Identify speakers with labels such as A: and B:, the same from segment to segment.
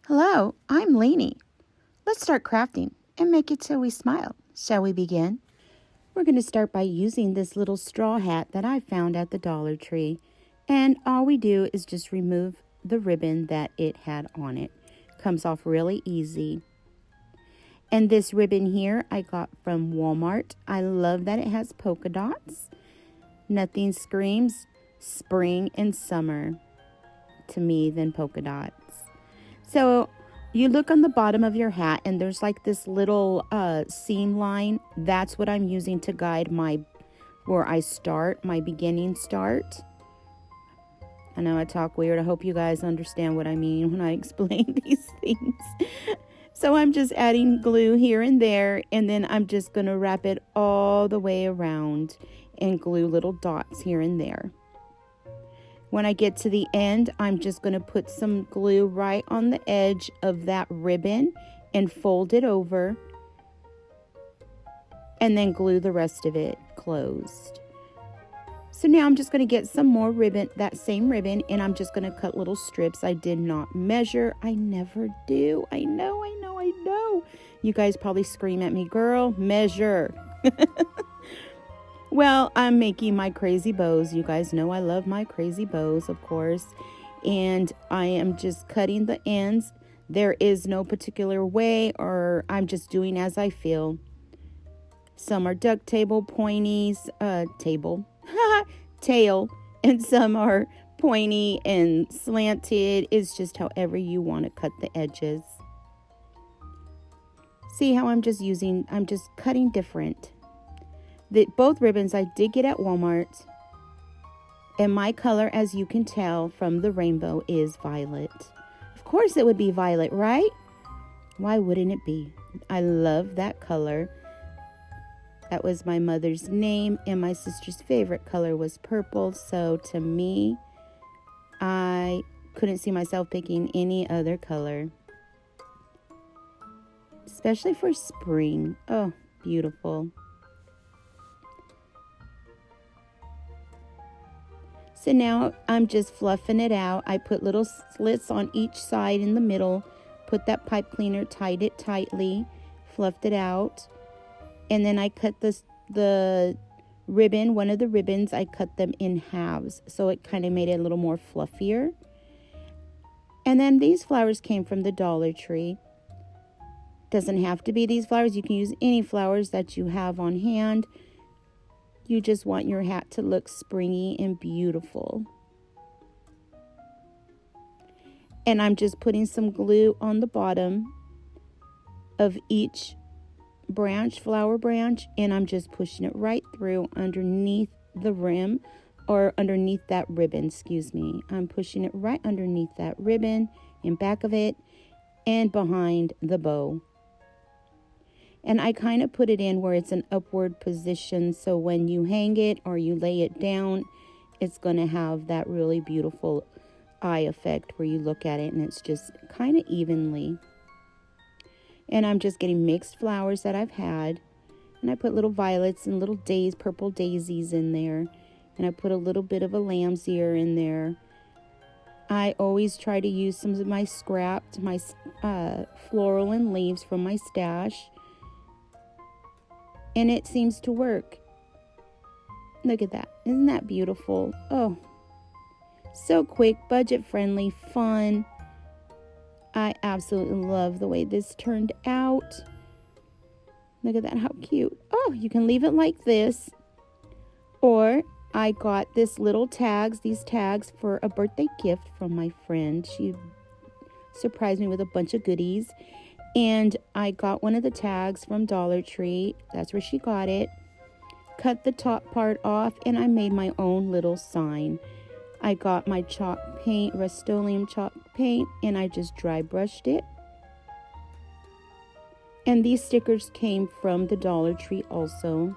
A: Hello, I'm Leeny. Let's start crafting and make it till we smile. Shall we begin? We're going to start by using this little straw hat that I found at the Dollar Tree. And all we do is just remove the ribbon that it had on it. Comes off really easy. And this ribbon here I got from Walmart. I love that it has polka dots. Nothing screams spring and summer to me than polka dots. So you look on the bottom of your hat and there's like this little seam line. That's what I'm using to guide where I start, my beginning start. I know I talk weird. I hope you guys understand what I mean when I explain these things. So I'm just adding glue here and there, and then I'm just going to wrap it all the way around and glue little dots here and there. When I get to the end, I'm just going to put some glue right on the edge of that ribbon and fold it over, and then glue the rest of it closed. So now I'm just going to get some more ribbon, that same ribbon, and I'm just going to cut little strips. I did not measure. I never do. I know. You guys probably scream at me, girl, measure. Well, I'm making my crazy bows. You guys know I love my crazy bows, of course. And I am just cutting the ends. There is no particular way, or I'm just doing as I feel. Some are duct tail, pointies, tail, and some are pointy and slanted. It's just however you want to cut the edges. See how I'm just cutting different. Both ribbons I did get at Walmart. And my color, as you can tell from the rainbow, is violet. Of course it would be violet, right? Why wouldn't it be? I love that color. That was my mother's name, and my sister's favorite color was purple. So to me, I couldn't see myself picking any other color. Especially for spring. Oh, beautiful. So now I'm just fluffing it out. I put little slits on each side in the middle. Put that pipe cleaner, tied it tightly, fluffed it out. And then I cut the ribbon, one of the ribbons, I cut them in halves. So it kind of made it a little more fluffier. And then these flowers came from the Dollar Tree. Doesn't have to be these flowers. You can use any flowers that you have on hand. You just want your hat to look springy and beautiful. And I'm just putting some glue on the bottom of each flower branch, and I'm just pushing it right through underneath the rim, or underneath that ribbon, excuse me. I'm pushing it right underneath that ribbon, in back of it, and behind the bow. And I kind of put it in where it's an upward position, so when you hang it or you lay it down, it's going to have that really beautiful eye effect where you look at it and it's just kind of evenly. And I'm just getting mixed flowers that I've had. And I put little violets and little purple daisies in there. And I put a little bit of a lamb's ear in there. I always try to use some of my scrapped, my floral and leaves from my stash. And it seems to work. Look at that. Isn't that beautiful? Oh, so quick, budget friendly, fun. I absolutely love the way this turned out. Look at that, how cute. Oh, you can leave it like this. Or I got these tags for a birthday gift from my friend. She surprised me with a bunch of goodies. And I got one of the tags from Dollar Tree. That's where she got it. Cut the top part off, and I made my own little sign. I got my chalk paint, rust-oleum chalk paint, and I just dry brushed it. And these stickers came from the Dollar Tree also.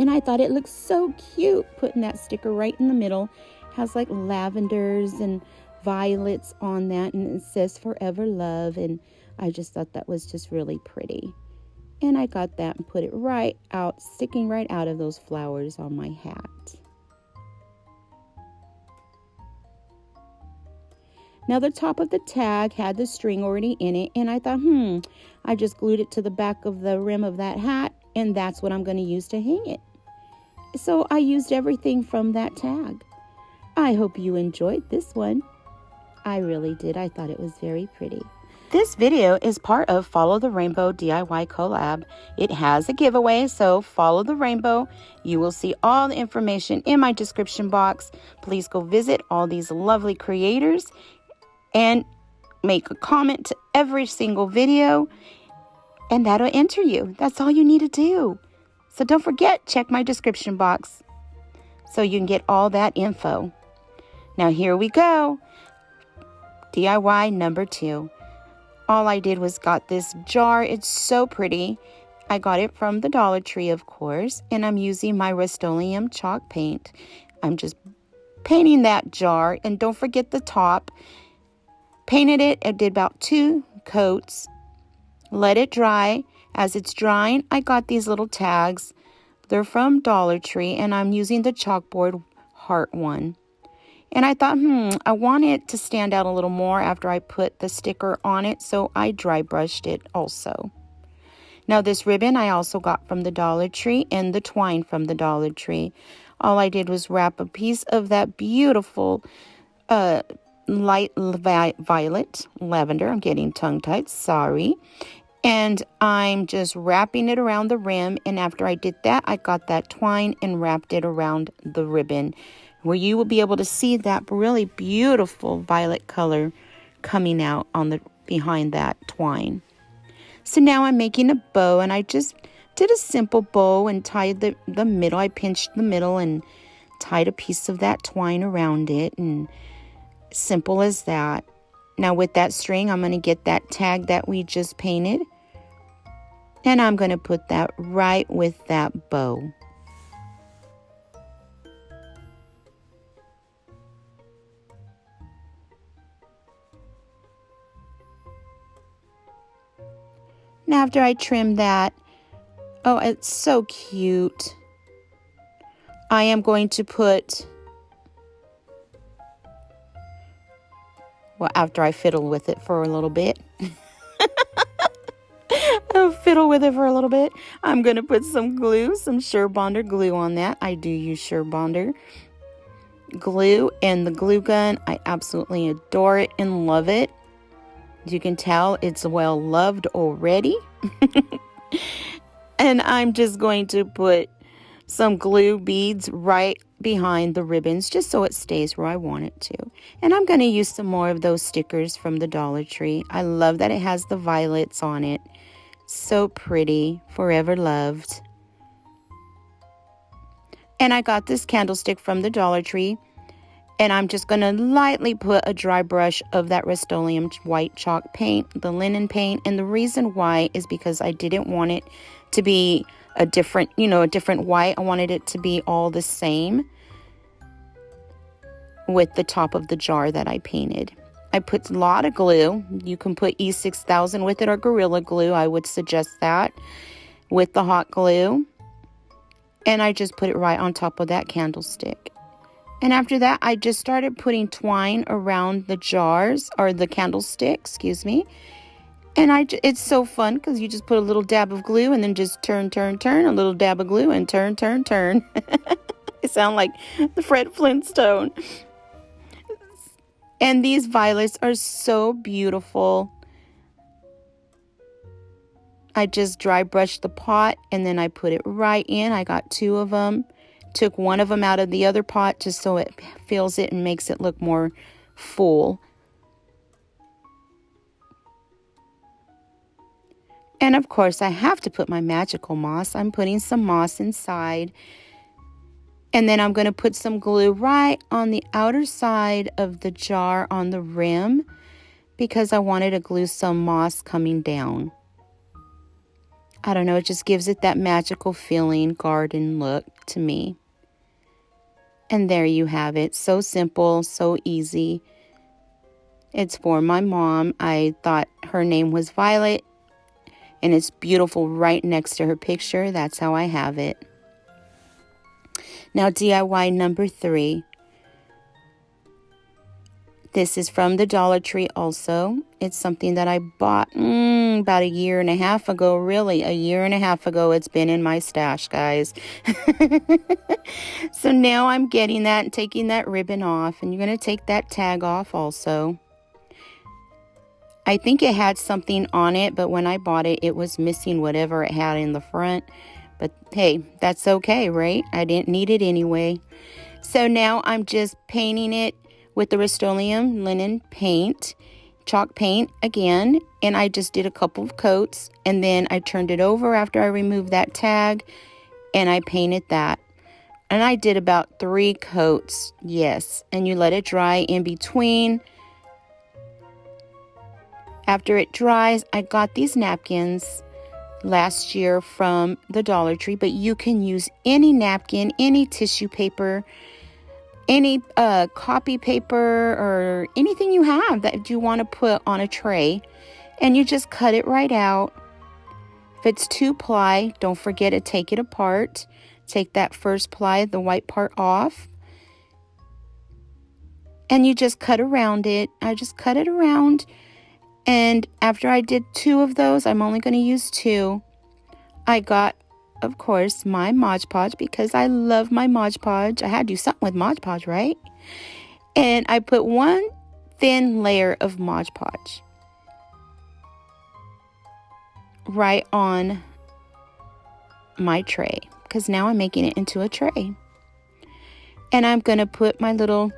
A: And I thought it looked so cute putting that sticker right in the middle. It has like lavenders and violets on that, and it says Forever Love, and I just thought that was just really pretty. And I got that and put it right out, sticking right out of those flowers on my hat. Now the top of the tag had the string already in it, and I thought, I just glued it to the back of the rim of that hat, and that's what I'm going to use to hang it. So I used everything from that tag. I hope you enjoyed this one. I really did. I thought it was very pretty. This video is part of Follow the Rainbow DIY Collab. It has a giveaway, so follow the rainbow. You will see all the information in my description box. Please go visit all these lovely creators and make a comment to every single video, and that'll enter you. That's all you need to do. So don't forget, check my description box so you can get all that info. Now here we go. DIY number 2. All I did was got this jar. It's so pretty. I got it from the DollarTree, of course, and I'm using my rust-oleum chalk paint. I'm just painting that jar, and don't forget the top. Painted it. I did about 2 coats. Let it dry. As it's drying, I got these little tags. They're from DollarTree, and I'm using the chalkboard heart one. And I thought, I want it to stand out a little more after I put the sticker on it, so I dry brushed it also. Now this ribbon I also got from the DollarTree, and the twine from the DollarTree. All I did was wrap a piece of that beautiful light lavender. I'm getting tongue-tied, sorry. And I'm just wrapping it around the rim, and after I did that, I got that twine and wrapped it around the ribbon, where you will be able to see that really beautiful violet color coming out on the behind that twine. So now I'm making a bow, and I just did a simple bow and tied the middle. I pinched the middle and tied a piece of that twine around it, and simple as that. Now with that string, I'm going to get that tag that we just painted, and I'm going to put that right with that bow. Now after I trim that, oh, it's so cute. I am going to put, well, after I fiddle with it for a little bit, I'm going to put some glue, some Surebonder glue on that. I do use Surebonder glue, and the glue gun, I absolutely adore it and love it. You can tell it's well loved already. And I'm just going to put some glue beads right behind the ribbons just so it stays where I want it to. And I'm going to use some more of those stickers from the DollarTree. I love that it has the violets on it. So pretty. Forever loved. And I got this candlestick from the DollarTree. And I'm just going to lightly put a dry brush of that rust-oleum white chalk paint, the linen paint. And the reason why is because I didn't want it to be a different white. I wanted it to be all the same with the top of the jar that I painted. I put a lot of glue. You can put E6000 with it or Gorilla Glue. I would suggest that with the hot glue. And I just put it right on top of that candlestick. And after that, I just started putting twine around the jars, or the candlestick, excuse me. And it's so fun because you just put a little dab of glue and then just turn, a little dab of glue and turn. It sounds like the Fred Flintstone. And these violets are so beautiful. I just dry brushed the pot and then I put it right in. I got 2 of them. Took one of them out of the other pot just so it fills it and makes it look more full. And of course, I have to put my magical moss. I'm putting some moss inside. And then I'm going to put some glue right on the outer side of the jar on the rim because I wanted to glue some moss coming down. I don't know, it just gives it that magical feeling, garden look to me. And there you have it. So simple, so easy. It's for my mom. I thought her name was Violet. And it's beautiful right next to her picture. That's how I have it. Now DIY number 3. This is from the Dollar Tree also. It's something that I bought about 1.5 years ago. Really, 1.5 years ago. It's been in my stash, guys. So now I'm getting that and taking that ribbon off. And you're going to take that tag off also. I think it had something on it, but when I bought it, it was missing whatever it had in the front. But hey, that's okay, right? I didn't need it anyway. So now I'm just painting it with the rust-oleum linen paint, chalk paint again. And I just did a couple of coats. And then I turned it over after I removed that tag. And I painted that. And I did about 3 coats, yes. And you let it dry in between. After it dries, I got these napkins last year from the Dollar Tree, but you can use any napkin, any tissue paper, any copy paper, or anything you have that you want to put on a tray, and you just cut it right out. If it's 2-ply, don't forget to take it apart. Take that first ply, the white part off, and you just cut around it. I just cut it around. And after I did 2 of those, I'm only going to use 2. I got, of course, my Mod Podge because I love my Mod Podge. I had to do something with Mod Podge, right? And I put 1 thin layer of Mod Podge right on my tray because now I'm making it into a tray. And I'm going to put my little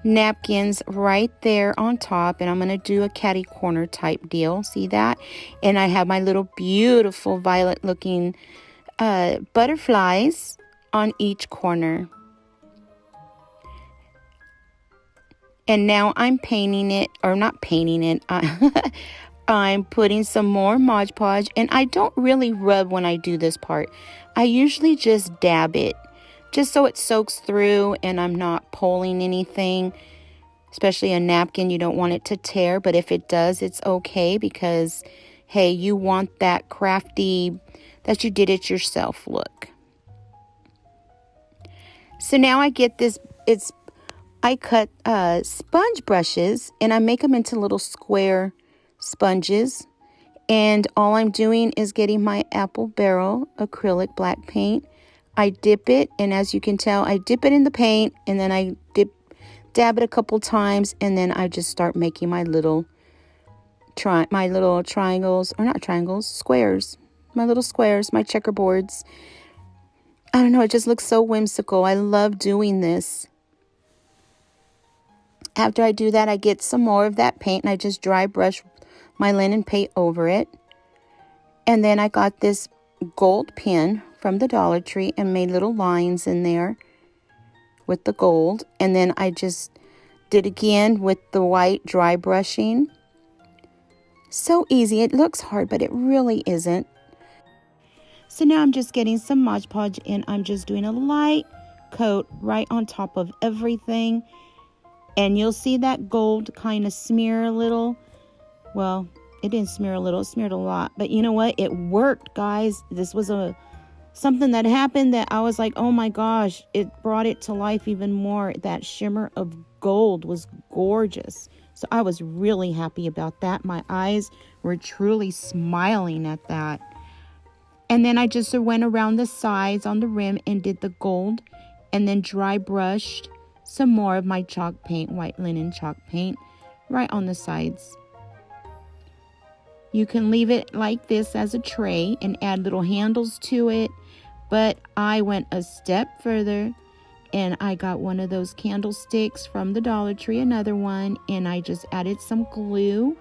A: napkins right there on top, and I'm going to do a catty corner type deal. See that? And I have my little beautiful violet looking butterflies on each corner. And now I'm painting it, or not painting it, I'm putting some more Mod Podge, and I don't really rub when I do this part. I usually just dab it, just so it soaks through and I'm not pulling anything, especially a napkin. You don't want it to tear, but if it does, it's okay because, hey, you want that crafty, that you did it yourself look. So now I get this, I cut sponge brushes and I make them into little square sponges. And all I'm doing is getting my apple barrel acrylic black paint. I dip it, and as you can tell, I dip it in the paint, and then I dab it a couple times, and then I just start making my little triangles, or not triangles, squares. My little squares, my checkerboards. I don't know, it just looks so whimsical. I love doing this. After I do that, I get some more of that paint, and I just dry brush my linen paint over it. And then I got this gold pen from the Dollar Tree and made little lines in there with the gold. And then I just did again with the white dry brushing. So easy. It looks hard, but it really isn't. So now I'm just getting some Mod Podge and I'm just doing a light coat right on top of everything. And you'll see that gold kind of smear a little. Well, it didn't smear a little, it smeared a lot. But you know what? It worked, guys. This was something that happened that I was like, oh my gosh, it brought it to life even more. That shimmer of gold was gorgeous. So I was really happy about that. My eyes were truly smiling at that. And then I just went around the sides on the rim and did the gold. And then dry brushed some more of my chalk paint, white linen chalk paint, right on the sides. You can leave it like this as a tray and add little handles to it. But I went a step further and I got one of those candlesticks from the Dollar Tree, another one, and I just added some glue.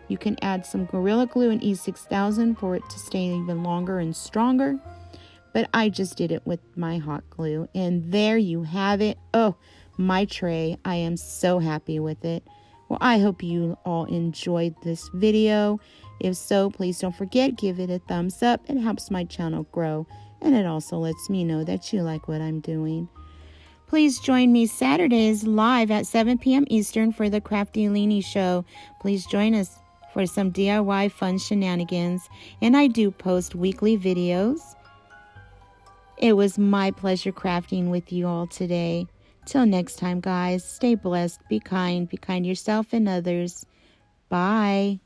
A: You can add some Gorilla Glue and E6000 for it to stay even longer and stronger. But I just did it with my hot glue. And there you have it. Oh, my tray. I am so happy with it. Well, I hope you all enjoyed this video. If so, please don't forget, give it a thumbs up. It helps my channel grow. And it also lets me know that you like what I'm doing. Please join me Saturdays live at 7 p.m. Eastern for the Krafty Leeny show. Please join us for some DIY fun shenanigans. And I do post weekly videos. It was my pleasure crafting with you all today. Till next time, guys, stay blessed, be kind to yourself and others. Bye.